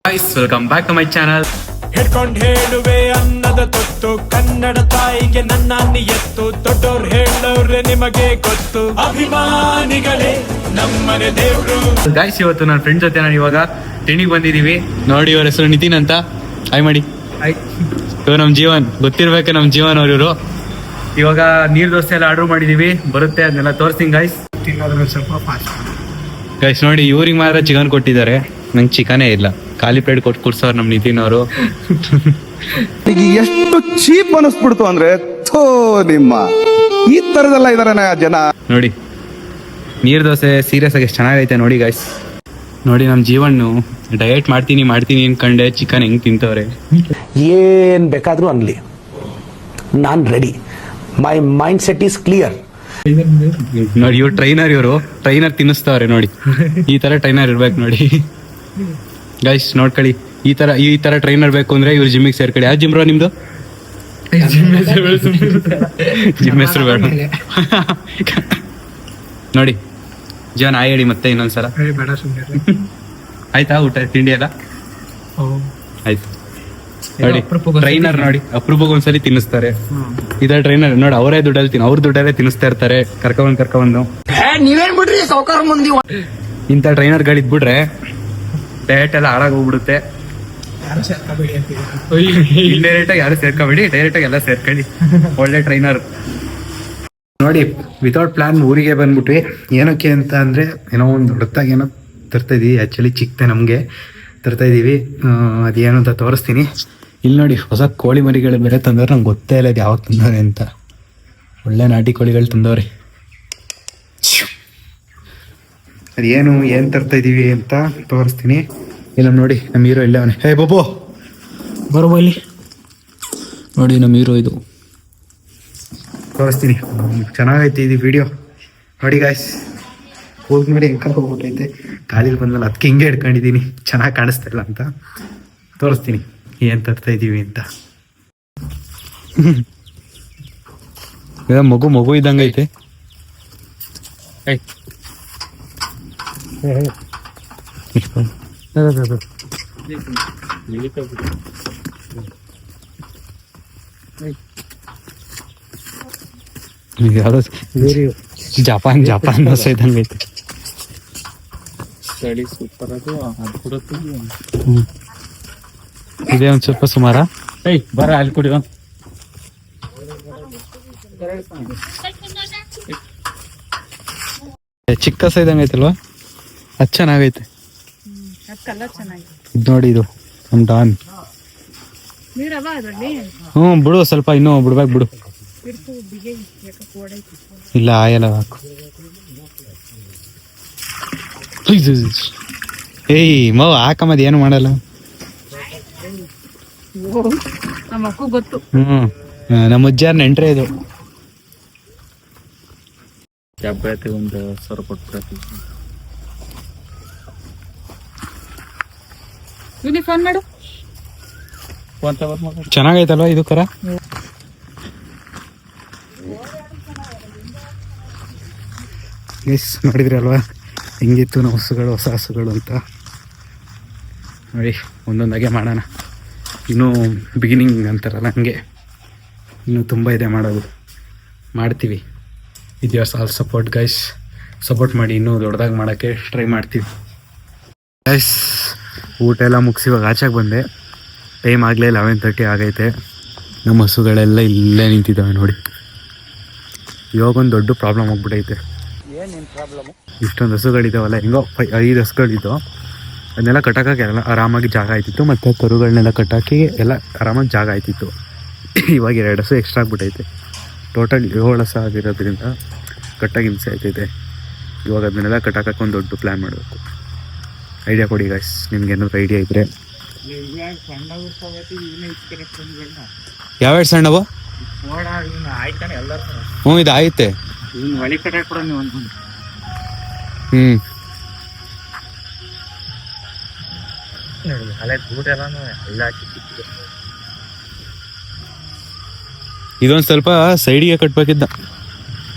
Guys, welcome back to my channel. ಹಿಡ್ಕೊಂಡ್ ಹೇಳುವೆ ಅನ್ನದ ತೊತ್ತು ಕನ್ನಡ ತಾಯಿಗೆ ನನ್ನ ನಿಯತ್ತು ದೊಡ್ಡೋರ್ ಹೇಳೋರೆ ನಿಮಗೆ ಗೊತ್ತು ಅಭಿಮಾನಿಗಳೇ ನಮ್ಮನೆ ದೇವ್ರು. Guys, ಇವತ್ತು ನನ್ನ ಫ್ರೆಂಡ್ ಜೊತೆ ನಾನು ಇವಾಗ ತಿಂಡಿಗೆ ಬಂದಿದೀವಿ. ನೋಡಿ ಇವ್ರ ಹೆಸರು ನಿತಿನ್ ಅಂತ. ಹಾಯ್ ಮಾಡಿ. ಇವ್ರು ನಮ್ ಜೀವನ್, ಗೊತ್ತಿರ್ಬೇಕು ನಮ್ ಜೀವನ್ ಅವ್ರು ಇವರು. ಇವಾಗ ನೀರ್ ದೋಸೆ ಎಲ್ಲ ಆರ್ಡರ್ ಮಾಡಿದೀವಿ, ಬರುತ್ತೆ ಅದನ್ನೆಲ್ಲ ತೋರಿಸ್ತೀನಿ ಗೈಸ್. ತಿನ್ನೋದ್ರ ಸ್ವಲ್ಪ ಫಾಸ್ಟ್. ಗೈಸ್ ನೋಡಿ, ಇವ್ರಿಗೆ ಮಾತ್ರ ಚಿಕನ್ ಕೊಟ್ಟಿದ್ದಾರೆ, ನಂಗೆ ಚಿಕನೇ ಇಲ್ಲ. ಖಾಲಿ ಪ್ಲೇಟ್ ಕೊಟ್ಟು ಕೊಡ್ಸೋರು ನಮ್ ನಿತಿನ್ ಅವರು. ಎಷ್ಟು ಚೀಪ್ ಅನಿಸ್ಬಿಡ್ತು ಅಂದ್ರೆ ಥೋ ನಿಮ್ಮ ಈ ತರದೆಲ್ಲ ಇದಾರೆ ಜನ. ನೋಡಿ ನೀರ್ ದೋಸೆ ಸೀರಿಯಸ್ ಆಗಿ ಎಷ್ಟು ಚೆನ್ನಾಗೈತೆ ನೋಡಿ ಗೈಸ್. ನೋಡಿ ನಮ್ ಜೀವಣ್ಣು ಡಯಟ್ ಮಾಡ್ತೀನಿ ಅನ್ಕಂಡೆ ಚಿಕನ್ ಹೆಂಗ್ ತಿಂತವ್ರೆ. ಏನ್ ಬೇಕಾದ್ರೂ ಅನ್ಲಿ, ನಾನ್ ready. My mind set is clear. ನೋಡಿ ಇವ್ರು ಟ್ರೈನರ್ ತಿನ್ನಿಸ್ತವ್ರೆ ನೋಡಿ. ಈ ತರ ಟ್ರೈನರ್ ಇರ್ಬೇಕು ನೋಡಿ ಗೈಸ್. ನೋಡ್ಕೊಳ್ಳಿ, ಈ ತರ ಟ್ರೈನರ್ ಬೇಕು ಅಂದ್ರೆ ಇವ್ರು ಜಿಮ್ಮಿಗೆ ಸೇರ್ಕೊಳ್ಳಿ. ಯಾವ ಜಿಮ್ ರೋ ನಿಮ್ದು? ಜಿಮ್ ಹೆಸರು ಬೇಡ ನೋಡಿ. ಜೀವನ ಆಯ್ ಹೇಳಿ ಮತ್ತೆ ಇನ್ನೊಂದ್ಸಲ. ಆಯ್ತಾ ಊಟ ತಿಂಡಿ ಎಲ್ಲ ಆಯ್ತು. ನೋಡಿ ಟ್ರೈನರ್ ನೋಡಿ, ಅಪ್ರೂಪಕ್ಕೆ ಒಂದ್ಸಲಿ ತಿನ್ನಿಸ್ತಾರೆ. ಇದ ಟ್ರೈನರ್ ನೋಡಿ, ಅವರೇ ಅವ್ರ ದುಡ್ಡಲ್ಲೇ ತಿನ್ನಿಸ್ತಾ ಇರ್ತಾರೆ. ಕರ್ಕೊಂಡ್ಬಂದು ನೀವೇನ್ ಬಿಡ್ರಿ ಸಾವ್ಕಾರ ಮಂದಿ. ಇಂಥ ಟ್ರೈನರ್ಗಳಿದ್ಬಿಟ್ರೆ ಡಯಟ್ ಎಲ್ಲ ಹಾಳಾಗಿ ಹೋಗ್ಬಿಡುತ್ತೆ. ಇಂಡೈರೆಕ್ಟ್ ಆಗಿ ಯಾರು ಸೇರ್ಕೊಬೇಡಿ, ಡೈರೆಕ್ಟ್ ಆಗಿ ಎಲ್ಲ ಸೇರ್ಕೊಳ್ಳಿ. ಒಳ್ಳೆ ಟ್ರೈನರ್. ನೋಡಿ ವಿತೌಟ್ ಪ್ಲಾನ್ ಊರಿಗೆ ಬಂದ್ಬಿಟ್ವಿ. ಏನಕ್ಕೆ ಅಂತ ಅಂದ್ರೆ ಏನೋ ಒಂದು ದೊಡ್ಡದಾಗಿ ಏನೋ ತರ್ತಾ ಇದೀವಿ. ಆಕ್ಚುಲಿ ಚಿಕ್ಕತೆ ನಮ್ಗೆ ತರ್ತಾ ಇದೀವಿ. ಅದೇನು ಅಂತ ತೋರಿಸ್ತೀನಿ. ಇಲ್ಲಿ ನೋಡಿ, ಹೊಸ ಕೋಳಿ ಮರಿಗಳು ಬೇರೆ ತಂದವ್ರೆ. ನಂಗೆ ಗೊತ್ತೇ ಇಲ್ಲ ಅದು ಯಾವಾಗ ತಂದವ್ರೆ ಅಂತ. ಒಳ್ಳೆ ನಾಟಿ ಕೋಳಿಗಳು ತಂದವ್ರೆ. ಅದೇನು ಏನ್ ತರ್ತಾ ಇದೀವಿ ಅಂತ ತೋರಿಸ್ತೀನಿ. ಇಲ್ಲ ನೋಡಿ, ನಮ್ಮ ಹೀರೋ ಇಲ್ಲೇ ಅವನೇ. ಹೇ ಬಾಬು ಬರೋಬ ಇಲ್ಲಿ ನೋಡಿ, ನಮ್ಮ ಹೀರೋ ಇದು ತೋರಿಸ್ತೀನಿ. ಚೆನ್ನಾಗೈತಿ ಇದು ವಿಡಿಯೋ ನೋಡಿ ಗಾಯ್ಸ್. ಹೋಗಿ ನೋಡಿ ಹೆಂಗೆ ಹೋಗ್ಬಿಟ್ಟೈತೆ. ಕಾಲಿಗೆ ಬಂದ್ಮೇಲೆ ಅದಕ್ಕೆ ಹಿಂಗೆ ಹಿಡ್ಕೊಂಡಿದ್ದೀನಿ, ಚೆನ್ನಾಗಿ ಕಾಣಿಸ್ತಿಲ್ಲ ಅಂತ ತೋರಿಸ್ತೀನಿ ಏನ್ ತರ್ತಾ ಇದೀವಿ ಅಂತ. ಮಗು ಇದ್ದಂಗೈತೆ. ಜಪಾನ್ ದೋಸೆ ಇದ್ದಂಗೈತೆ. ಇದೇ ಒಂದ್ ಸ್ವಲ್ಪ ಸುಮಾರ. ಬರ ಅಲ್ಲಿ ಕುಡಿ. ಚಿಕ್ಕ ದೋಸೆ ಇದ್ದಂಗೆ ಐತಲ್ವಾ? ಅದು ಚೆನ್ನಾಗೈತೆ. ನೋಡಿ ಇದು ನಮ್ ಡಾನ್. ಬಿಡು, ಸ್ವಲ್ಪ ಇನ್ನೂ ಬಿಡ್ಬೇಕು ಬಿಡು. ಇಲ್ಲ ಆಯಲ್ಲ ಹಾಕು. ಏಯ್ ಮಾವ ಹಾಕಮ್ಮದ್ ಏನು ಮಾಡಲ್ಲ. ನಮ್ಮ ಅಜ್ಜಾರ್ ನೆಂಟ್ರೆ ಇದು. ಒಂದು ಸಾವಿರ ಕೊಟ್ಟು ಚೆನ್ನಾಗೈತಲ್ವಾ ಇದು ಕರ? ನೋಡಿದ್ರಿ ಅಲ್ವಾ ಹೆಂಗಿತ್ತು ನಮ್ಮ ಹಸುಗಳು, ಹೊಸ ಹಸುಗಳು ಅಂತ. ನೋಡಿ ಒಂದೊಂದಾಗೆ ಮಾಡೋಣ. ಇನ್ನೂ ಬಿಗಿನಿಂಗ್ ಅಂತಾರಲ್ಲ ಹಂಗೆ, ಇನ್ನೂ ತುಂಬ ಇದೆ ಮಾಡೋದು. ಮಾಡ್ತೀವಿ. ಇದು ಆಲ್ ಸಪೋರ್ಟ್ ಗೈಸ್. ಸಪೋರ್ಟ್ ಮಾಡಿ, ಇನ್ನೂ ದೊಡ್ಡದಾಗಿ ಮಾಡೋಕ್ಕೆ ಟ್ರೈ ಮಾಡ್ತೀವಿ ಗೈಸ್. ಊಟ ಎಲ್ಲ ಮುಗಿಸಿ ಇವಾಗ ಆಚೆಗೆ ಬಂದೆ. ಟೈಮ್ ಆಗಲೇ 11:30 ಆಗೈತೆ. ನಮ್ಮ ಹಸುಗಳೆಲ್ಲ ಇಲ್ಲೇ ನಿಂತಿದ್ದಾವೆ ನೋಡಿ. ಇವಾಗ ಒಂದು ದೊಡ್ಡ ಪ್ರಾಬ್ಲಮ್ ಆಗ್ಬಿಟ್ಟೈತೆ. ಇಷ್ಟೊಂದು ಹಸುಗಳಿದ್ದಾವಲ್ಲ, ಹೆಂಗೋ 5 ಹಸುಗಳಿದ್ದು. ಅದನ್ನೆಲ್ಲ ಕಟ್ಟೋಕೆ ಎಲ್ಲ ಆರಾಮಾಗಿ ಜಾಗ ಆಯ್ತಿತ್ತು. ಮತ್ತು ಕರುಗಳನ್ನೆಲ್ಲ ಕಟ್ಟಾಕಿ ಎಲ್ಲ ಆರಾಮಾಗಿ ಜಾಗ ಆಯ್ತಿತ್ತು. ಇವಾಗ 2 ಹಸು ಎಕ್ಸ್ಟ್ರಾ ಆಗ್ಬಿಟ್ಟೈತೆ. ಟೋಟಲ್ 7 ಹಸು ಆಗಿರೋದ್ರಿಂದ ಕಟ್ಟಾಗಿ ಹಿಂಸೆ ಆಯ್ತೈತೆ. ಇವಾಗ ಅದನ್ನೆಲ್ಲ ಕಟ್ಟಾಕಕ್ಕೆ ಒಂದು ದೊಡ್ಡ ಪ್ಲ್ಯಾನ್ ಮಾಡಬೇಕು. ಐಡಿಯಾ ಕೊಡಿ ಗೈಸ್, ನಿಮ್ಗೆ ಏನಾದ್ರು ಐಡಿಯಾ ಇದ್ರೆ. ಯಾವ ಸಣ್ಣವು? ಇದು ಆಯ್ತೆ. ಇದೊಂದು ಸ್ವಲ್ಪ ಸೈಡಿಗೆ ಕಟ್ಬೇಕಿದ್ದ.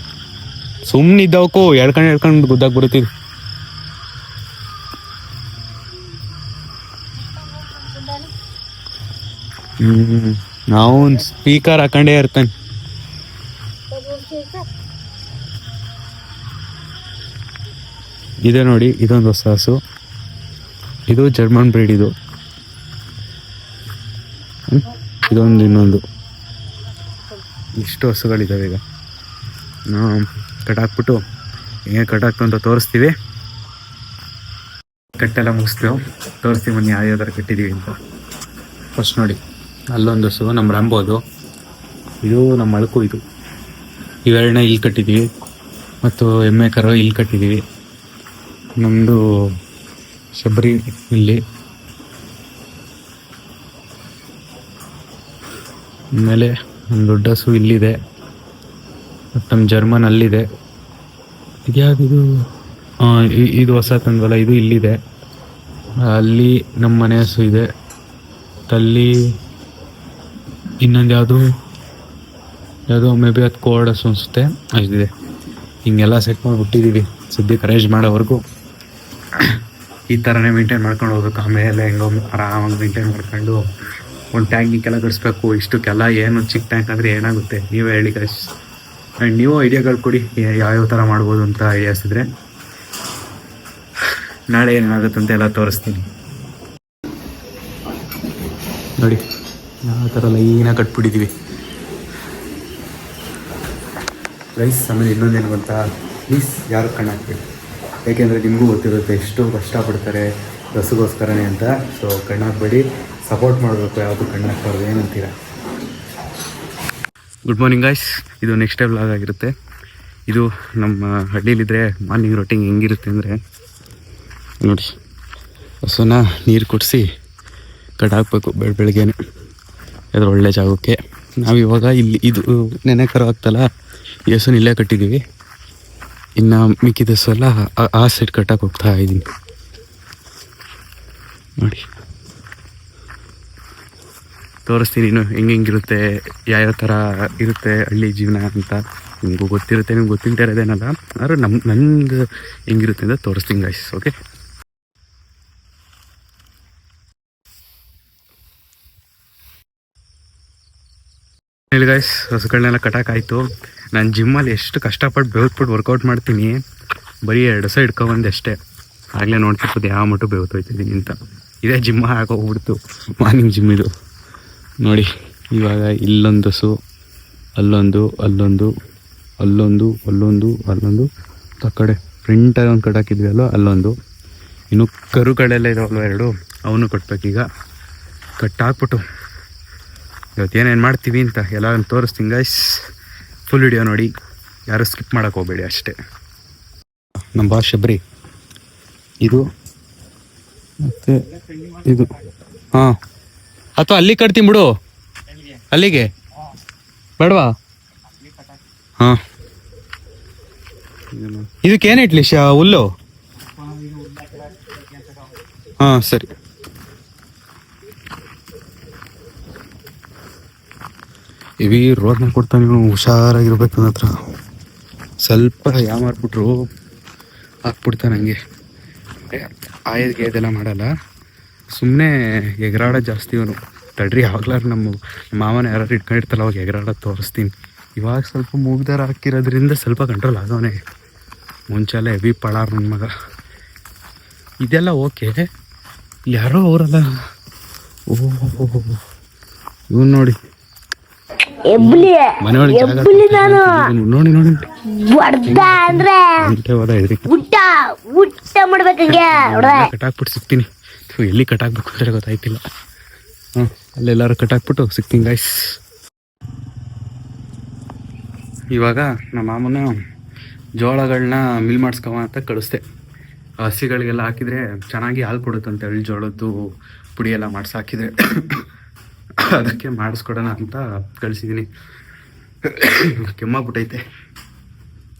ಸುಮ್ಮನೆ ಇದ್ದವಕ್ಕೂ ಎಳ್ಕೊಂಡು ಗುದ್ದಾಕ್ ಬರುತ್ತಿದ್ದು. ನಾವು ಸ್ಪೀಕರ್ ಹಾಕೊಂಡೇ ಇರ್ತಾನೆ. ಇದೆ ನೋಡಿ, ಇದೊಂದು ಹೊಸ ಹಸು. ಇದು ಜರ್ಮನ್ ಬ್ರೀಡ್. ಇದು ಇದೊಂದು ಇನ್ನೊಂದು. ಇಷ್ಟು ಹಸುಗಳಿದ್ದಾವೆ. ಈಗ ನಾವು ಕಟ್ಟಾಕ್ಬಿಟ್ಟು ಹೇಗೆ ಕಟ್ಟಾಕ್ತು ಅಂತ ತೋರಿಸ್ತೀವಿ. ಕಟ್ಟೆಲ್ಲ ಮುಗಿಸ್ತೇವೆ, ತೋರಿಸ್ತೀವಿ ಬನ್ನಿ ಯಾವ ಥರ ಕಟ್ಟಿದ್ದೀವಿ ಅಂತ. ಫಸ್ಟ್ ನೋಡಿ, ಅಲ್ಲೊಂದು ಹಸು ನಮ್ಮ ರಾಂಬೋದು, ಇದು ನಮ್ಮ ಅಳಕು. ಇದು ಇವೆರಡನ್ನ ಇಲ್ಲಿ ಕಟ್ಟಿದ್ದೀವಿ, ಮತ್ತು ಎಮ್ಮೆ ಕರು ಇಲ್ಲಿ ಕಟ್ಟಿದ್ದೀವಿ. ನಮ್ಮದು ಶಬರಿ ಇಲ್ಲಿ. ಆಮೇಲೆ ಒಂದು ದೊಡ್ಡ ಹಸು ಇಲ್ಲಿದೆ, ಮತ್ತು ನಮ್ಮ ಜರ್ಮನ್ ಅಲ್ಲಿದೆ. ಇದ್ಯಾವುದಿದು? ಇದು ಹೊಸ ತಂದವಲ್ಲ, ಇದು ಇಲ್ಲಿದೆ. ಅಲ್ಲಿ ನಮ್ಮ ಮನೆ ಹಸು ಇದೆ. ಅಲ್ಲಿ ಇನ್ನೊಂದು ಯಾವುದೋ ಮೇ ಬಿ ಅದು ಕೋಲ್ಡ್ ಹಸು ಅನಿಸುತ್ತೆ, ಅಷ್ಟಿದೆ. ಹಿಂಗೆಲ್ಲ ಸೆಟ್ ಮಾಡಿಬಿಟ್ಟಿದ್ದೀವಿ ಸದ್ಯಕ್ಕೆ. ಅರೇಂಜ್ ಮಾಡೋವರೆಗೂ ಈ ಥರನೇ ಮೇಂಟೈನ್ ಮಾಡ್ಕೊಂಡು ಹೋಗ್ಬೇಕು. ಆಮೇಲೆ ಹೆಂಗೋ ಆರಾಮಾಗಿ ಮೇಂಟೈನ್ ಮಾಡ್ಕೊಂಡು ಒಂದು ಟ್ಯಾಂಕಿಗೆಲ್ಲ ಕಳಿಸ್ಬೇಕು. ಇಷ್ಟಕ್ಕೆಲ್ಲ ಏನು ಚಿಕ್ಕ ಟ್ಯಾಂಕ್ ಅಂದರೆ ಏನಾಗುತ್ತೆ ನೀವೇ ಹೇಳಿ ಗೈಸ್. ಆ್ಯಂಡ್ ನೀವು ಐಡಿಯಾಗಳು ಕೊಡಿ, ಯಾವ್ಯಾವ ಥರ ಮಾಡ್ಬೋದು ಅಂತ ಐಡಿಯಾಸ್ ಇದ್ದರೆ. ನಾಳೆ ಏನಾಗುತ್ತೆ ಅಂತ ಎಲ್ಲ ತೋರಿಸ್ತೀನಿ ನೋಡಿ. ಯಾವ ಥರ ಲೈನಾಗಿ ಕಟ್ಬಿಟ್ಟಿದ್ದೀವಿ ಗೈಸ್. ಆಮೇಲೆ ಇನ್ನೊಂದೇನು ಗೊತ್ತಾ, ಪ್ಲೀಸ್ ಯಾರು ಕಣ್ಣು ಹಾಕ್ಬೇಡಿ, ಏಕೆಂದರೆ ನಿಮಗೂ ಗೊತ್ತಿರುತ್ತೆ ಎಷ್ಟು ಕಷ್ಟಪಡ್ತಾರೆ ರಸಗೋಸ್ಕರನೇ ಅಂತ. ಸೊ ಕಣ್ಣು ಹಾಕ್ಬೇಡಿ, ಸಪೋರ್ಟ್ ಮಾಡಬೇಕು, ಯಾವುದು ಕಣ್ಣು ಹಾಕ್ಬಾರ್ದು. ಏನಂತೀರ? Good morning guys. ಇದು ನೆಕ್ಸ್ಟ್ ಟೈಮ್ ವ್ಲಾಗ್ ಆಗಿರುತ್ತೆ. ಇದು ನಮ್ಮ ಹಳ್ಳಿಲಿದ್ದರೆ ಮಾರ್ನಿಂಗ್ ರೊಟೀನ್ ಹೆಂಗಿರುತ್ತೆ ಅಂದರೆ ನೋಡಿ, ಹಸುನ ನೀರು ಕುಡಿಸಿ ಕಟ್ಟಾಕಬೇಕು ಬೆಳಗ್ಗೆನೆ ಅದ್ರ ಒಳ್ಳೆ ಜಾಗಕ್ಕೆ. ನಾವಿವಾಗ ಇಲ್ಲಿ ಇದು ನೆನೆ ಕರು ಆಗ್ತಲ್ಲ, ಈ ಹಸುನ ಇಲ್ಲೇ ಕಟ್ಟಿದ್ದೀವಿ. ಇನ್ನು ಮಿಕ್ಕಿದ ಹಸು ಎಲ್ಲ ಆ ಸೈಡ್ ಕಟ್ಟಕ್ಕೆ ಹೋಗ್ತಾ ಇದ್ದೀನಿ ನೋಡಿ. ತೋರಿಸ್ತೀನಿ ಇನ್ನು ಹೆಂಗಿರುತ್ತೆ, ಯಾವ್ಯಾವ ಥರ ಇರುತ್ತೆ ಹಳ್ಳಿ ಜೀವನ ಅಂತ. ನಿಮಗೂ ಗೊತ್ತಿರುತ್ತೆ, ನಿಮ್ಗೆ ಗೊತ್ತಿಲ್ಲದೆ ಇರೋದೇನಲ್ಲ, ಆದ್ರೆ ನಂದು ಹೆಂಗಿರುತ್ತೆ ಅಂತ ತೋರಿಸ್ತೀನಿ ಗೈಸ್. ಓಕೆ, ಹೇಳಿ ಗೈಸ್. ಹಸುಗಳನ್ನೆಲ್ಲ ಕಟ್ಟಾಕಾಯ್ತು. ನಾನು ಜಿಮ್ಮಲ್ಲಿ ಎಷ್ಟು ಕಷ್ಟಪಟ್ಟು ಬೆವತ್ಬಿಟ್ಟು ವರ್ಕೌಟ್ ಮಾಡ್ತೀನಿ, ಬರೀ 2 ದಿವಸ ಇಟ್ಕೊಬಂದೆ ಅಷ್ಟೇ. ಆಗಲೇ ನೋಡ್ತಿರ್ಬೋದು ಯಾವ ಮಟ್ಟು ಬೆವತ್ತೋಯ್ತಿದ್ದೀನಿ ಅಂತ. ಇದೇ ಜಿಮ್ಮ ಆಗೋಗ್ಬಿಡ್ತು, ಮಾರ್ನಿಂಗ್ ಜಿಮ್ ಇದು ನೋಡಿ. ಇವಾಗ ಇಲ್ಲೊಂದು ಹಸು, ಅಲ್ಲೊಂದು ಆ ಕಡೆ ಫ್ರಂಟಲ್ಲಿ ಒಂದು ಕಟ್ಟಾಕಿದ್ವಿ ಅಲ್ಲೋ, ಅಲ್ಲೊಂದು. ಇನ್ನು ಕರುಗಳೆಲ್ಲ ಇರೋಲ್ವ 2, ಅವನು ಕಟ್ಬೇಕೀಗ. ಕಟ್ಟಾಕ್ಬಿಟ್ಟು ಇವತ್ತೇನೇನು ಮಾಡ್ತೀವಿ ಅಂತ ಎಲ್ಲ ತೋರಿಸ್ತೀನಿ ಗೈಸ್. ಫುಲ್ ವಿಡಿಯೋ ನೋಡಿ, ಯಾರು ಸ್ಕಿಪ್ ಮಾಡೋಕೆ ಹೋಗಬೇಡಿ ಅಷ್ಟೇ. ನಮ್ಮ ಬಾಸ್ ಶಬರಿ ಇದು, ಮತ್ತು ಇದು. ಹಾಂ, ಅಥವಾ ಅಲ್ಲಿ ಕಟ್ತೀನಿ ಬಿಡು, ಅಲ್ಲಿಗೆ ಬೇಡವಾ? ಹಾಂ, ಇದಕ್ಕೇನು ಇಟ್ಲಿ ಹುಲ್ಲು? ಹಾಂ ಸರಿ. ಇವಿ ರೋಡ್ ಮೇಲೆ ಕೊಡ್ತಾನೆ, ನೀವು ಹುಷಾರಾಗಿರ್ಬೇಕು. ನನ್ನ ಹತ್ರ ಸ್ವಲ್ಪ ಯಾಮಾರ್ಬಿಟ್ರು ಹಾಕ್ಬಿಡ್ತಾನೆ ಹಂಗೆ. ಆಯದ್ಗೆ ಇದೆಲ್ಲ ಮಾಡಲ್ಲ, ಸುಮ್ಮನೆ ಎಗರಾಡ ಜಾಸ್ತಿ ಇವನು. ತಡ್ರಿ, ಯಾವಾಗ್ಲಾರು ನಮ್ಮ ಮಾವನ ಯಾರು ಇಟ್ಕೊಂಡಿರ್ತಾರಲ್ಲ ಅವಾಗ ಎಗರಾಡೋದು ತೋರಿಸ್ತೀನಿ. ಇವಾಗ ಸ್ವಲ್ಪ ಮೂಗ್ದಾರ ಹಾಕಿರೋದ್ರಿಂದ ಸ್ವಲ್ಪ ಕಂಟ್ರೋಲ್ ಆಗೋನೆ. ಮುಂಚೆಲ್ಲ ಹೆವಿ ಪಳಾರ್ ನನ್ನ ಮಗ. ಇದೆಲ್ಲ ಓಕೆ, ಯಾರೋ ಅವರಲ್ಲ. ಓಹೋ, ಇವನು ನೋಡಿ ಮನೆಯೊಳಗೆ ನೋಡಿ ಕಟ್ಟಾಕ್ಬಿಟ್ಟು ಸಿಗ್ತೀನಿ. ಎಲ್ಲಿ ಕಟ್ಟಾಕ್ಬೇಕು ಅಂದರೆ ಗೊತ್ತಾಯ್ತಿಲ್ಲ. ಅಲ್ಲೆಲ್ಲರೂ ಕಟ್ಟಾಕ್ಬಿಟ್ಟು ಸಿಗ್ತೀನಿ ಗೈಸ್. ಇವಾಗ ನಮ್ಮ ಮಾಮನ ಜೋಳಗಳನ್ನ ಮಿಲ್ ಮಾಡಿಸ್ಕೊ ಅಂತ ಕಳಿಸ್ದೆ. ಹಸಿಗಳಿಗೆಲ್ಲ ಹಾಕಿದರೆ ಚೆನ್ನಾಗಿ ಹಾಲು ಕೊಡುತ್ತಂತೆ, ಎಳ್ಳು ಜೋಳದ್ದು ಪುಡಿ ಎಲ್ಲ ಮಾಡಿಸಾಕಿದ್ರೆ. ಅದಕ್ಕೆ ಮಾಡಿಸ್ಕೊಡೋಣ ಅಂತ ಕಳಿಸಿದ್ದೀನಿ. ಕೆಮ್ಮಾಗ್ಬಿಟ್ಟೈತೆ,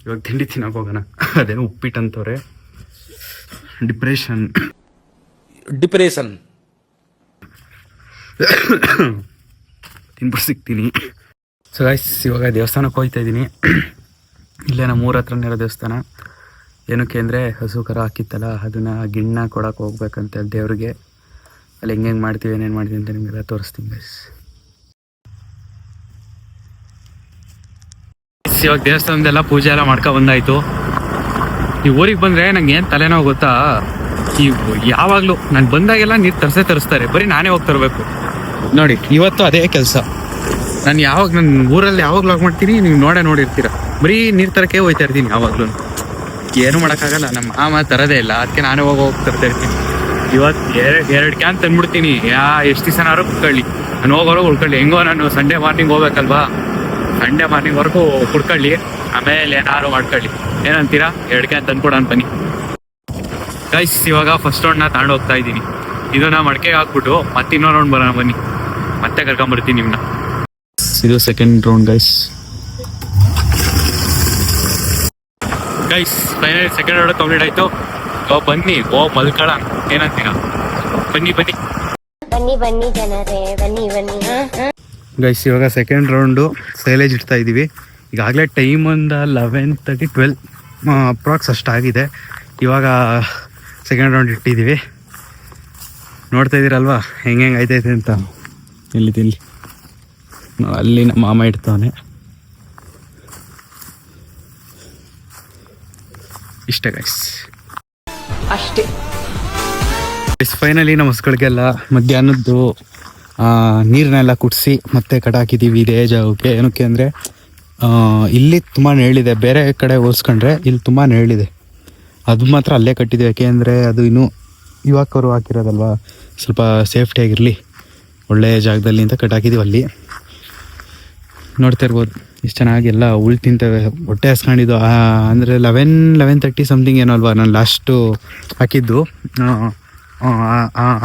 ಇವಾಗ ತಿಂಡಿ ತಿನ್ನೋಕೆ ಹೋಗೋಣ. ಅದೇನೋ ಉಪ್ಪಿಟ್ಟು ಅಂತವ್ರೆ. ಡಿಪ್ರೆಷನ್ ತಿನ್ಬಿಟ್ಟು ಸಿಗ್ತೀನಿ. ಸೊ ಗೈಸ್, ಇವಾಗ ದೇವಸ್ಥಾನಕ್ಕೆ ಹೋಗ್ತಾ ಇದ್ದೀನಿ. ಇಲ್ಲೇ ನಮ್ಮ ಊರ ಹತ್ರನೇ ಇರೋ ದೇವಸ್ಥಾನ. ಏನಕ್ಕೆ ಅಂದರೆ ಹಸು ಕರ ಹಾಕಿತ್ತಲ್ಲ, ಅದನ್ನು ಗಿಣ್ಣ ಕೊಡೋಕೆ ಹೋಗ್ಬೇಕಂತ ದೇವ್ರಿಗೆ. ಅಲ್ಲಿ ಹೆಂಗೆ ಮಾಡ್ತೀವಿ ಏನೇನು ಮಾಡ್ತೀವಿ ಅಂತ ನಿಮಗೆಲ್ಲ ತೋರಿಸ್ತೀನಿ ಗೈಸ್. ಇವಾಗ ದೇವಸ್ಥಾನದೆಲ್ಲ ಪೂಜೆ ಎಲ್ಲ ಮಾಡ್ಕೊಂಡು ಬಂದಾಯಿತು. ಈ ಊರಿಗೆ ಬಂದರೆ ನಂಗೆ ಏನು ತಲೆನೋವು ಗೊತ್ತಾ, ಈ ಯಾವಾಗಲೂ ನಾನು ಬಂದಾಗೆಲ್ಲ ನೀರು ತರಿಸ್ತಾರೆ, ಬರೀ ನಾನೇ ಹೋಗಿ ತರಬೇಕು. ನೋಡಿ ಇವತ್ತು ಅದೇ ಕೆಲಸ. ನಾನು ಯಾವಾಗ ನನ್ನ ಊರಲ್ಲಿ ಯಾವಾಗ ಲಾಗ್ ಮಾಡ್ತೀನಿ ನೀವು ನೋಡಿರ್ತೀರ, ಬರೀ ನೀರು ತರಕ್ಕೆ ಹೋಗ್ತಾ ಇರ್ತೀನಿ ಯಾವಾಗಲೂ. ಏನು ಮಾಡೋಕ್ಕಾಗಲ್ಲ, ನಮ್ಮ ಮಾಮ ತರೋದೇ ಇಲ್ಲ, ಅದಕ್ಕೆ ನಾನೇ ಹೋಗಿ ತರ್ತಾ ಇರ್ತೀನಿ. ಇವತ್ತು ಎರಡು ಕ್ಯಾನ್ ತಂದ್ಬಿಡ್ತೀನಿ. ಎಷ್ಟು ದಿವಸನಾರು ಕುಡ್ಕೊಳ್ಳಿ, ನಾನು ಹೋಗೋರು ಉಳ್ಕೊಳ್ಳಿ. ಹೆಂಗೋ ನಾನು ಸಂಡೇ ಮಾರ್ನಿಂಗ್ ಹೋಗ್ಬೇಕಲ್ವಾ, ಸಂಡೇ ಮಾರ್ನಿಂಗ್ವರೆಗೂ ಕುಡ್ಕೊಳ್ಳಿ, ಆಮೇಲೆ ಏನಾದ್ರು ಮಾಡ್ಕೊಳ್ಳಿ. ಏನಂತೀರಾ? 2 ಕ್ಯಾನ್ ತಂದ್ಕೊಡೋಣ ಬನ್ನಿ ಗೈಸ್. ಇವಾಗ ಫಸ್ಟ್ ರೌಂಡ್ನ ತಗೊಂಡು ಹೋಗ್ತಾ ಇದ್ದೀನಿ. ಇದನ್ನ ಮಡಿಕೆಗೆ ಹಾಕ್ಬಿಟ್ಟು ಮತ್ತೆ ಇನ್ನೊಂದು ರೌಂಡ್ ಬರೋಣ ಬನ್ನಿ, ಮತ್ತೆ ಕರ್ಕೊಂಬರ್ತೀನಿ ನಿಮ್ಮನ್ನ. ಇದು second round guys. Finally second round complete ಆಯಿತು. ಬನ್ನಿ ಮಲ್ಕೊಳ್ಳ, ಏನಂತೀರಾ? ಬನ್ನಿ ಬನ್ನಿ ಜನರೇ ಬನ್ನಿ. ಗೈಸ್ ಇವಾಗ ಸೆಕೆಂಡ್ ರೌಂಡು ಸೈಲೇಜ್ ಇಡ್ತಾ ಇದ್ದೀವಿ. ಈಗಾಗಲೇ ಟೈಮ್ ಒಂದು 11:30 12 ಅಪ್ರಾಕ್ಸ್ ಅಷ್ಟಾಗಿದೆ. ಇವಾಗ ಸೆಕೆಂಡ್ ರೌಂಡ್ ಇಟ್ಟಿದ್ದೀವಿ. ನೋಡ್ತಾ ಇದ್ದೀರಲ್ವಾ ಹೆಂಗೆ ಆಯ್ತೈತೆ ಅಂತ. ಇಲ್ಲಿ ಅಲ್ಲಿ ನಮ್ಮ ಮಾಮ ಇಡ್ತಾನೆ. ಇಷ್ಟ ಗೈಸ್, ಅಷ್ಟೇ. ಫೈನಲಿ ನಮ್ಮ ಹಸುಗಳಿಗೆಲ್ಲ ಮಧ್ಯಾಹ್ನದ್ದು ನೀರನ್ನೆಲ್ಲ ಕುಡಿಸಿ ಮತ್ತೆ ಕಟಾಕಿದ್ದೀವಿ ಇದೇ ಜಾಗಕ್ಕೆ. ಏನಕ್ಕೆ ಅಂದರೆ ಇಲ್ಲಿ ತುಂಬ ನೆರಳಿದೆ, ಬೇರೆ ಕಡೆ ಹೋಲಿಸ್ಕೊಂಡ್ರೆ ಇಲ್ಲಿ ತುಂಬ ನೆರಳಿದೆ. ಅದು ಮಾತ್ರ ಅಲ್ಲೇ ಕಟ್ಟಿದ್ದೀವಿ, ಯಾಕೆ ಅಂದರೆ ಅದು ಇನ್ನೂ ಇವಾಗ ಕರು ಹಾಕಿರೋದಲ್ವ, ಸ್ವಲ್ಪ ಸೇಫ್ಟಿಯಾಗಿರಲಿ ಒಳ್ಳೆಯ ಜಾಗದಲ್ಲಿ ಅಂತ ಕಟ್ಟಾಕಿದ್ದೀವಿ. ಅಲ್ಲಿ ನೋಡ್ತಾ ಇರ್ಬೋದು ಎಷ್ಟು ಚೆನ್ನಾಗಿ ಎಲ್ಲ ಹುಳು ತಿಂತವೆ. ಹೊಟ್ಟೆ ಹಸ್ಕೊಂಡಿದ್ದು ಅಂದರೆ 11:30 ಸಮಥಿಂಗ್ ಏನೋ ಅಲ್ವಾ ನಾನು ಲಾಸ್ಟು ಹಾಕಿದ್ದು.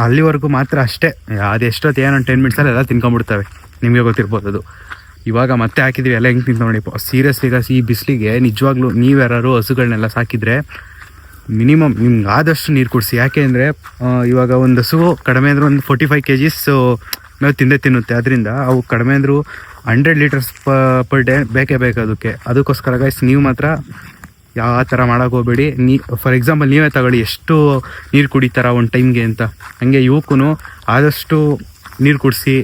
ಅಲ್ಲಿವರೆಗೂ ಮಾತ್ರ ಅಷ್ಟೇ. ಅದೆಷ್ಟೊತ್ತು ಏನೋ 10 ಮಿನಿಟ್ಸಲ್ಲಿ ಎಲ್ಲ ತಿನ್ಕೊಂಡ್ಬಿಡ್ತವೆ, ನಿಮಗೆ ಗೊತ್ತಿರ್ಬೋದು ಅದು. ಇವಾಗ ಮತ್ತೆ ಹಾಕಿದ್ವಿ, ಎಲ್ಲ ಹೆಂಗೆ ತಿಂತ ನೋಡಿ. ಸೀರಿಯಸ್ಲಿ ಈ ಬಿಸಿಲಿಗೆ ನಿಜವಾಗ್ಲೂ ನೀವು ಯಾರು ಹಸುಗಳನ್ನೆಲ್ಲ ಸಾಕಿದರೆ ಮಿನಿಮಮ್ ನಿಮ್ಗೆ ಆದಷ್ಟು ನೀರು ಕುಡಿಸಿ. ಯಾಕೆ ಅಂದರೆ ಇವಾಗ ಒಂದು ಹಸು ಕಡಿಮೆ ಅಂದರೆ ಒಂದು 45 kgs ಮೇವು ತಿನ್ನುತ್ತೆ. ಅದರಿಂದ ಅವು ಕಡಿಮೆ ಅಂದರೂ 100 ಲೀಟರ್ಸ್ ಪರ್ ಡೇ ಬೇಕೇ ಬೇಕು ಅದಕ್ಕೋಸ್ಕರ ಗೈಸ್ ನೀವು ಮಾತ್ರ ಯಾವ ಥರ ಮಾಡೋಕೆ ಹೋಗ್ಬೇಡಿ. ಫಾರ್ ಎಕ್ಸಾಂಪಲ್ ನೀವೇ ತಗೊಳ್ಳಿ, ಎಷ್ಟು ನೀರು ಕುಡಿತಾರ ಒಂದು ಟೈಮ್ಗೆ ಅಂತ, ಹಂಗೆ ಇವಕ್ಕೂ ಆದಷ್ಟು ನೀರು ಕುಡಿಸಿ.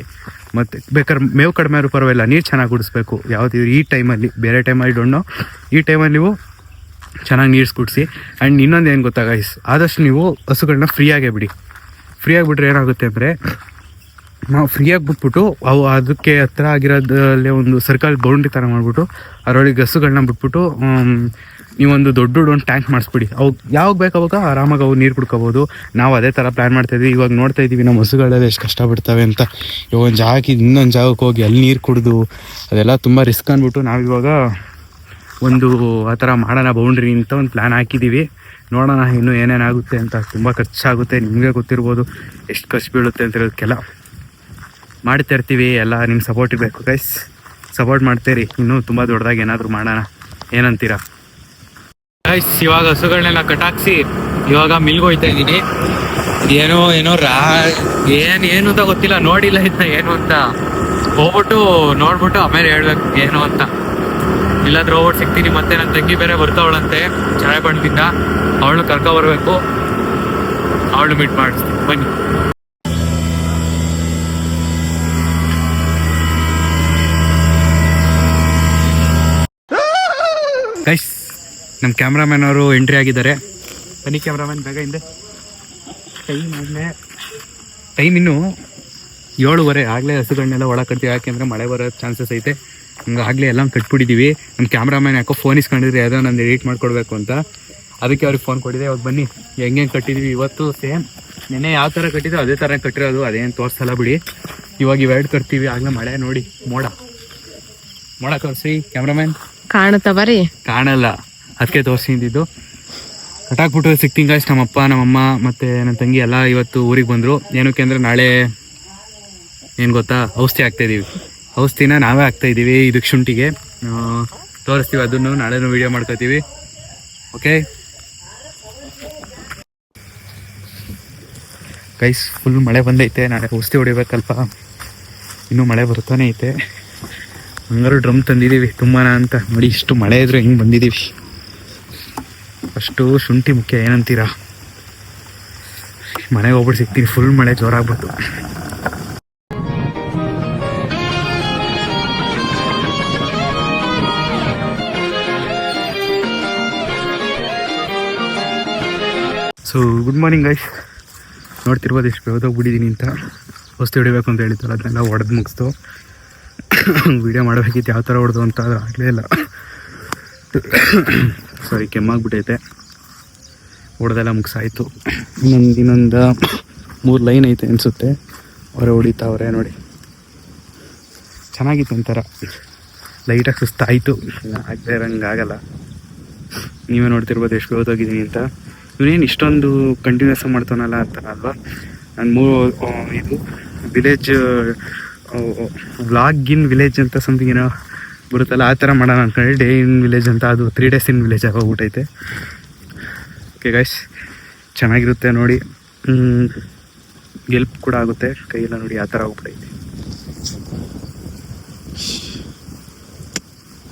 ಮತ್ತು ಬೇಕಾದ್ರೆ ಮೇವು ಕಡಿಮೆ ಆದ್ರೂ ಪರವಾಗಿಲ್ಲ, ನೀರು ಚೆನ್ನಾಗಿ ಕುಡಿಸ್ಬೇಕು. ಯಾವುದು ಈ ಟೈಮಲ್ಲಿ, ಬೇರೆ ಟೈಮಲ್ಲಿ ಡೊಣ್ಣು, ಈ ಟೈಮಲ್ಲಿ ನೀವು ಚೆನ್ನಾಗಿ ನೀರು ಕುಡಿಸಿ. ಆ್ಯಂಡ್ ಇನ್ನೊಂದು ಏನು ಗೊತ್ತಾ ಗೈಸ್, ಆದಷ್ಟು ನೀವು ಹಸುಗಳನ್ನ ಫ್ರೀಯಾಗೇ ಬಿಡಿ. ಫ್ರೀಯಾಗಿ ಬಿಟ್ರೆ ಏನಾಗುತ್ತೆ ಅಂದರೆ, ನಾವು ಫ್ರೀಯಾಗಿ ಬಿಟ್ಬಿಟ್ಟು ಅವು ಅದಕ್ಕೆ ಹತ್ರ ಆಗಿರೋದ್ರಲ್ಲೇ ಒಂದು ಸರ್ಕಲ್ ಬೌಂಡ್ರಿ ಥರ ಮಾಡಿಬಿಟ್ಟು ಅದರೊಳಗೆ ಹಸುಗಳನ್ನ ಬಿಟ್ಬಿಟ್ಟು ನೀವೊಂದು ದೊಡ್ಡ ಒಂದು ಟ್ಯಾಂಕ್ ಮಾಡಿಸ್ಬಿಡಿ. ಅವು ಯಾವಾಗ ಬೇಕಾವಾಗ ಆರಾಮಾಗಿ ಅವು ನೀರು ಕುಡ್ಕೋಬೋದು. ನಾವು ಅದೇ ಥರ ಪ್ಲ್ಯಾನ್ ಮಾಡ್ತಾಯಿದ್ವಿ. ಇವಾಗ ನೋಡ್ತಾ ಇದ್ದೀವಿ ನಮ್ಮ ಹಸುಗಳೆಲ್ಲ ಎಷ್ಟು ಕಷ್ಟಪಡ್ತವೆ ಅಂತ. ಇವಾಗ ಒಂದು ಜಾಗಕ್ಕೆ ಇನ್ನೊಂದು ಜಾಗಕ್ಕೆ ಹೋಗಿ ಅಲ್ಲಿ ನೀರು ಕುಡಿದು ಅದೆಲ್ಲ ತುಂಬ ರಿಸ್ಕ್ ಅಂದ್ಬಿಟ್ಟು ನಾವಿವಾಗ ಒಂದು ಆ ಥರ ಮಾಡೋಣ ಬೌಂಡ್ರಿ ಅಂತ ಒಂದು ಪ್ಲ್ಯಾನ್ ಹಾಕಿದ್ದೀವಿ. ನೋಡೋಣ ಇನ್ನೂ ಏನೇನಾಗುತ್ತೆ ಅಂತ. ತುಂಬ ಖರ್ಚಾಗುತ್ತೆ, ನಿಮಗೆ ಗೊತ್ತಿರ್ಬೋದು ಎಷ್ಟು ಖರ್ಚು ಬೀಳುತ್ತೆ ಅಂತ ಹೇಳೋದಕ್ಕೆಲ್ಲ. ಮಾಡ್ತಾ ಇರ್ತೀವಿ, ಎಲ್ಲ ನಿಮ್ಮ ಸಪೋರ್ಟ್ ಇರಬೇಕು ಗೈಸ್. ಸಪೋರ್ಟ್ ಮಾಡ್ತೀರಿ, ಇನ್ನೂ ತುಂಬ ದೊಡ್ಡದಾಗಿ ಏನಾದರೂ ಮಾಡೋಣ, ಏನಂತೀರಾ ಗೈಸ್? ಇವಾಗ ಹಸುಗಳನ್ನೆಲ್ಲ ಕಟಾಕ್ಸಿ ಇವಾಗ ಮಿಲ್ಗೆ ಹೋಗ್ತಾ ಇದ್ದೀನಿ. ಏನೋ ಏನು ಅಂತ ಗೊತ್ತಿಲ್ಲ, ನೋಡಿಲ್ಲ ಇದನ್ನ ಏನು ಅಂತ. ಹೋಗ್ಬಿಟ್ಟು ನೋಡ್ಬಿಟ್ಟು ಆಮೇಲೆ ಹೇಳ್ಬೇಕು ಏನು ಅಂತ. ಇಲ್ಲಾಂದ್ರೆ ಹೋಗ್ಬಿಟ್ಟು ಸಿಗ್ತೀನಿ. ಮತ್ತೆ ನನ್ನ ತಂಗಿ ಬೇರೆ ಬರ್ತಾವಳಂತೆ ಚಳಪಣ್ಣಿಂದ, ಅವಳು ಕರ್ಕೊಬರ್ಬೇಕು, ಅವಳು ಮೀಟ್ ಮಾಡಿಸ್ತೀನಿ ಬನ್ನಿ. ಗೈಸ್ ನಮ್ಮ ಕ್ಯಾಮ್ರಾಮ್ಯಾನ್ ಅವರು ಎಂಟ್ರಿ ಆಗಿದ್ದಾರೆ. ಬನ್ನಿ ಕ್ಯಾಮ್ರಾಮ್ಯಾನ್, ಬೇಗ ಹಿಂದೆ. ಟೈಮ್ ಇನ್ನೂ 7:15 ಆಗಲೇ ಹಸುಗಳನ್ನೆಲ್ಲ ಒಳಗೆ ಕಟ್ತೀವಿ. ಯಾಕೆಂದರೆ ಮಳೆ ಬರೋ ಚಾನ್ಸಸ್ ಐತೆ. ಹಂಗೆ ಆಗಲೇ ಎಲ್ಲ ಕಟ್ಬಿಟ್ಟಿದ್ದೀವಿ. ನಮ್ಮ ಕ್ಯಾಮ್ರಾಮ್ಯಾನ್ ಯಾಕೋ ಫೋನ್ ಇಸ್ಕೊಂಡಿದ್ರೆ ಯಾವುದೋ ನಂದು ಎಡಿಟ್ ಮಾಡಿಕೊಡ್ಬೇಕು ಅಂತ, ಅದಕ್ಕೆ ಅವ್ರಿಗೆ ಫೋನ್ ಕೊಟ್ಟಿದ್ದೆ. ಇವಾಗ ಬನ್ನಿ ಹೆಂಗೆ ಕಟ್ಟಿದ್ವಿ ಇವತ್ತು. ಸೇಮ್ ನೆನ್ನೆ ಯಾವ ಥರ ಕಟ್ಟಿದ್ವಿ ಅದೇ ಥರ ಕಟ್ಟಿರೋದು, ಅದೇನು ತೋರಿಸಲ್ಲ ಬಿಡಿ. ಇವಾಗ ಇವೆರಡು ಕಟ್ತೀವಿ. ಆಗಲೇ ಮಳೆ ನೋಡಿ, ಮೋಡ ತೋರಿಸಿ ಕ್ಯಾಮ್ರಾಮ್ಯಾನ್. ಕಾಣುತ್ತಾ ಬರೀ ಕಾಣಲ್ಲ, ಅದಕ್ಕೆ ತೋರಿಸಿದ್ದು. ಕಟಾಕ್ಬಿಟ್ಟು ಸಿಗ್ತೀನಿ ಗಾಯ್ಸ್. ನಮ್ಮಪ್ಪ ನಮ್ಮಮ್ಮ ಮತ್ತು ನನ್ನ ತಂಗಿ ಎಲ್ಲ ಇವತ್ತು ಊರಿಗೆ ಬಂದರು. ಏನಕ್ಕೆ ಅಂದರೆ ನಾಳೆ ಏನು ಗೊತ್ತಾ, ಔಷಧಿ ಹಾಕ್ತಾಯಿದ್ದೀವಿ. ಔಷಧಿನ ನಾವೇ ಹಾಕ್ತಾಯಿದ್ದೀವಿ ಇದಕ್ಕೆ ಶುಂಠಿಗೆ. ತೋರಿಸ್ತೀವಿ ಅದನ್ನು, ನಾಳೆನೂ ವೀಡಿಯೋ ಮಾಡ್ಕೋತೀವಿ. ಓಕೆ ಗೈಸ್, ಫುಲ್ ಮಳೆ ಬಂದೈತೆ. ನಾಳೆ ಔಷಧಿ ಹೊಡಿಬೇಕಲ್ಪ, ಇನ್ನೂ ಮಳೆ ಬರ್ತಾನೆ ಐತೆ. ಹಂಗಾರು ಡ್ರಮ್ ತಂದಿದ್ದೀವಿ ತುಂಬಾನ ಅಂತ. ನೋಡಿ ಇಷ್ಟು ಮಳೆ ಇದ್ರೂ ಹೆಂಗೆ ಬಂದಿದ್ದೀವಿ. ಅಷ್ಟು ಶುಂಠಿ ಮುಖ್ಯ, ಏನಂತೀರಾ? ಮನೆಗೆ ಹೋಗ್ಬಿಟ್ಟು ಸಿಗ್ತೀನಿ. ಫುಲ್ ಮಳೆ ಜೋರಾಗ್ಬಿಟ್ಟು. So good morning guys. ನೋಡ್ತಿರ್ಬೋದು ಎಷ್ಟು ಬೇವದೋಗ್ಬಿಟ್ಟಿದ್ದೀನಿ ಅಂತ. ವಸ್ತು ಹೊಡಿಬೇಕು ಅಂತ ಹೇಳಿದ್ದಲ್ಲ, ಅದನ್ನೆಲ್ಲ ಹೊಡೆದು ಮುಗಿಸ್ತು. ವೀಡಿಯೋ ಮಾಡಬೇಕಿತ್ತು, ಯಾವ ಥರ ಹೊಡೆದು ಅಂತ ಅದು ಆಗಲೇ ಇಲ್ಲ. ಸಾರಿ, ಕೆಮ್ಮಾಗ್ಬಿಟ್ಟೈತೆ. ಹೊಡೆದೆಲ್ಲ ಮುಗಿಸಾಯಿತು. ಇನ್ನೊಂದು 3 ಲೈನ್ ಐತೆ ಅನಿಸುತ್ತೆ. ಅವರೇ ಹೊಡಿತಾವ್ರೆ ನೋಡಿ. ಚೆನ್ನಾಗಿತ್ತು ಒಂಥರ. ಲೈಟಾಗಿ ಸುಸ್ತಾಯಿತು, ಆಗದೆ ಇರೋಂಗೆ ಆಗಲ್ಲ. ನೀವೇ ನೋಡ್ತಿರ್ಬೋದು ಎಷ್ಟು ಬೇವದೋಗಿದ್ದೀನಿ ಅಂತ. ಇವನೇನು ಇಷ್ಟೊಂದು ಕಂಟಿನ್ಯೂಸ್ ಮಾಡ್ತಾನಲ್ಲ ಅಂತಾರ ಅಲ್ವಾ. ನಾನು ಇದು ವಿಲೇಜ್ ವ್ಲಾಗ್ ಇನ್ ವಿಲೇಜ್ ಅಂತ ಸಮಥಿಂಗ್ ಏನೋ ಬರುತ್ತಲ್ಲ, ಆ ಥರ ಮಾಡೋಣ ಅಂದ್ಕೊಂಡೆ. ಡೇ ಇನ್ ವಿಲೇಜ್ ಅಂತ, ಅದು 3 days ಇನ್ ವಿಲೇಜ್ ಆಗೋಗ್ಬಿಟ್ಟೈತೆ. ಓಕೆ ಗೈಸ್, ಚೆನ್ನಾಗಿರುತ್ತೆ ನೋಡಿ. ಎಲ್ಪ್ ಕೂಡ ಆಗುತ್ತೆ ಕೈಯೆಲ್ಲ ನೋಡಿ, ಆ ಥರ ಹೋಗ್ಬಿಟ್ಟೈತೆ.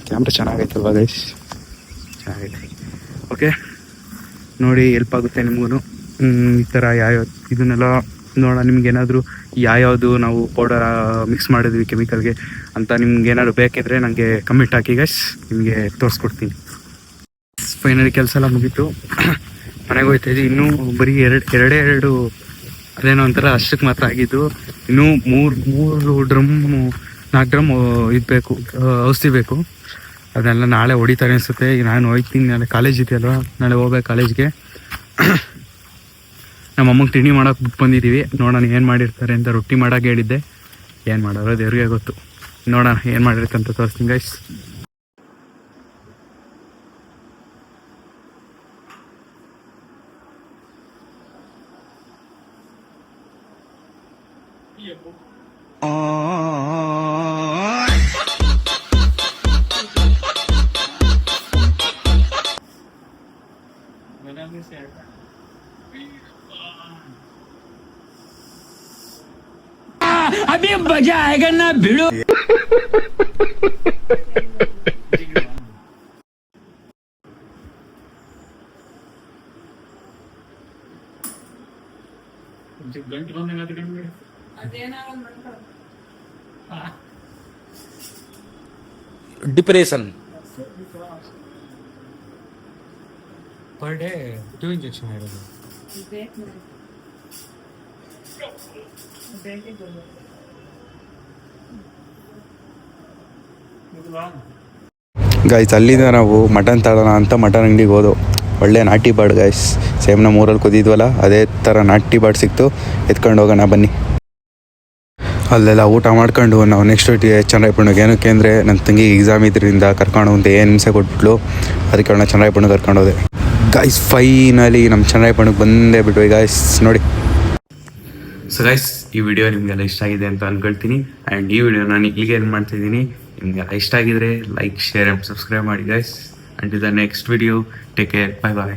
ಕ್ಯಾಮ್ರಾ ಚೆನ್ನಾಗೈತಲ್ವಾ ಗೈಸ್? ಚೆನ್ನಾಗೈತೆ. ಓಕೆ ನೋಡಿ, ಎಲ್ಪ್ ಆಗುತ್ತೆ ನಿಮಗೂ. ಈ ಥರ ಯಾವ್ಯಾವ ಇದನ್ನೆಲ್ಲ ನೋಡೋಣ. ನಿಮ್ಗೇನಾದರೂ ಯಾವ್ಯಾವುದು ನಾವು ಪೌಡರ್ ಮಿಕ್ಸ್ ಮಾಡಿದ್ವಿ ಕೆಮಿಕಲ್ಗೆ ಅಂತ ನಿಮ್ಗೇನಾದ್ರು ಬೇಕಿದ್ರೆ ನನಗೆ ಕಮೆಂಟ್ ಹಾಕಿ ಗೈಸ್, ನಿಮಗೆ ತೋರಿಸ್ಕೊಡ್ತೀನಿ. ಫೈನಲಿ ಕೆಲಸ ಎಲ್ಲ ಮುಗೀತು, ಮನೆಗೆ ಹೋಗ್ತಾಯಿದ್ವಿ. ಇನ್ನೂ ಬರೀ ಎರಡು ಅದೇನೋ ಒಂಥರ ಅಷ್ಟಕ್ಕೆ ಮಾತ್ರ ಆಗಿದ್ದು. ಇನ್ನೂ 4 ಡ್ರಮ್ ಇದು ಬೇಕು, ಔಷಧಿ ಬೇಕು. ಅದನ್ನೆಲ್ಲ ನಾಳೆ ಹೊಡಿತಾರೆ ಅನಿಸುತ್ತೆ. ಈಗ ನಾನು ಹೋಗ್ತೀನಿ, ನಾಳೆ ಕಾಲೇಜ್ ಇದೆಯಲ್ವ, ನಾಳೆ ಹೋಗ್ಬೇಕು ಕಾಲೇಜ್ಗೆ. ನಮ್ಮ ಅಮ್ಮಗೆ ತಿಂಡಿ ಮಾಡೋಕೆ ಬಿಟ್ಟು ಬಂದಿದ್ದೀವಿ. ನೋಡೋಣ ಏನು ಮಾಡಿರ್ತಾರೆ ಅಂತ. ರೊಟ್ಟಿ ಮಾಡೋಕೆ ಹೇಳಿದ್ದೆ, ಏನು ಮಾಡೋರು ದೇವ್ರಿಗೆ ಗೊತ್ತು. ನೋಡೋಣ ಏನು ಮಾಡಿರ್ತಾರೆ ಅಂತ ತೋರಿಸ್ತೀನಿ ಗೈಸ್. अभी मजा आएगा ना भिड़ो. ಡಿಪ್ರೆಷನ್ ಪರ್ ಡೇ 2 ಇಂಜೆಕ್ಷನ್ ಇರೋದು. ಗೈಸ್, ಅಲ್ಲಿಂದ ನಾವು ಮಟನ್ ತಗೋಣ ಅಂತ ಮಟನ್ ಅಂಗಡಿಗೆ ಹೋದೋ. ಒಳ್ಳೆ ನಾಟಿ ಬಾಡ್ ಗೈಸ್, ಸೇಮ್ ನಮ್ಮ ಊರಲ್ಲಿ ಕುದಿದ್ವಲ್ಲ ಅದೇ ಥರ ನಾಟಿ ಬಾಡ್ ಸಿಕ್ತು. ಎತ್ಕೊಂಡು ಹೋಗೋಣ ಬನ್ನಿ. ಅಲ್ಲೆಲ್ಲ ಊಟ ಮಾಡ್ಕೊಂಡು ನಾವು ನೆಕ್ಸ್ಟ್ ಚನ್ನರಾಯಪಟ್ಟಣಕ್ಕೆ. ಏನಕ್ಕೆ ಅಂದರೆ ನನ್ನ ತಂಗಿ ಎಕ್ಸಾಮ್ ಇದರಿಂದ ಕರ್ಕೊಂಡು ಅಂತ ಏನು ಹಿಂಸೆ ಕೊಟ್ಬಿಟ್ಲು. ಅದಕ್ಕೆ ಅವಳನ್ನ ಚನ್ನರಾಯಪಟ್ಟಣಕ್ಕೆ ಕರ್ಕೊಂಡು ಹೋದೆ ಗೈಸ್. ಫೈನಲಿ ನಮ್ಮ ಚನ್ನರಾಯಪಟ್ಟಣಕ್ಕೆ ಬಂದೇ ಬಿಟ್ವಿ ಗೈಸ್ ನೋಡಿ. ಸೊ ಗೈಸ್, ಈ ವಿಡಿಯೋ ನಿಮಗೆಲ್ಲ ಇಷ್ಟ ಆಗಿದೆ ಅಂತ ಅಂದ್ಕೊಳ್ತೀನಿ. ಆ್ಯಂಡ್ ಈ ವಿಡಿಯೋ ನಾನು ಇಲ್ಲಿಗೆ ಏನು ಮಾಡ್ತಿದ್ದೀನಿ. ನಿಮಗೆಲ್ಲ ಇಷ್ಟ ಆಗಿದ್ರೆ ಲೈಕ್, ಶೇರ್ ಆ್ಯಂಡ್ ಸಬ್ಸ್ಕ್ರೈಬ್ ಮಾಡಿ guys. Until the next video, take care, bye bye.